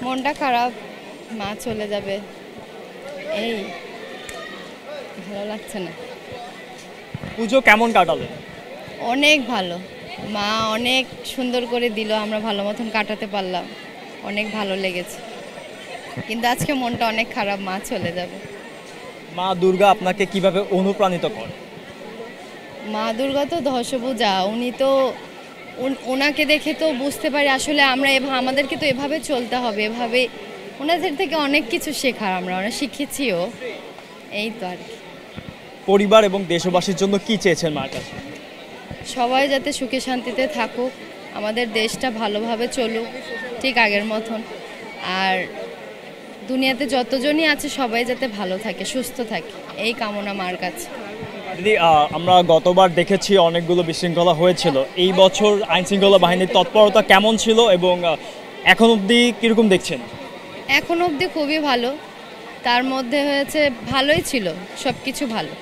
মনটা খারাপ, মা চলে যাবে, এই ভালো লাগছে না। পুজো কেমন কাটালে? অনেক ভালো, মা অনেক সুন্দর করে দিল, আমরা ভালো মতন কাটাতে পারলাম, অনেক ভালো লেগেছে। কিন্তু আজকে মনটা অনেক খারাপ, মা চলে যাবে। মা দুর্গা আপনাকে কিভাবে অনুপ্রাণিত করে? মা দুর্গা তো দশভুজা, উনি তো ওনাকে দেখে তো বুঝতে পারি আসলে আমরা আমাদেরকে তো এভাবে চলতে হবে, এভাবে ওনাদের থেকে অনেক কিছু শেখার, আমরা অনেক শিখেছিও, এই তো আর কি। পরিবার এবং দেশবাসীর জন্য কি চেয়েছেন মার কাছে? সবাই যাতে সুখে শান্তিতে থাকুক, আমাদের দেশটা ভালোভাবে চলুক ঠিক আগের মতন, আর দুনিয়াতে যতজনই আছে সবাই যাতে ভালো থাকে, সুস্থ থাকে, এই কামনা মার কাছে। দিদি, আমরা গতবার দেখেছি অনেকগুলো বিশৃঙ্খলা হয়েছিল। এই বছর আইন শৃঙ্খলা বাহিনীর তৎপরতা কেমন ছিল এবং এখন অবধি কীরকম দেখছেন? এখন অবধি খুবই ভালো, তার মধ্যে হয়েছে ভালোই ছিল, সব কিছু ভালো।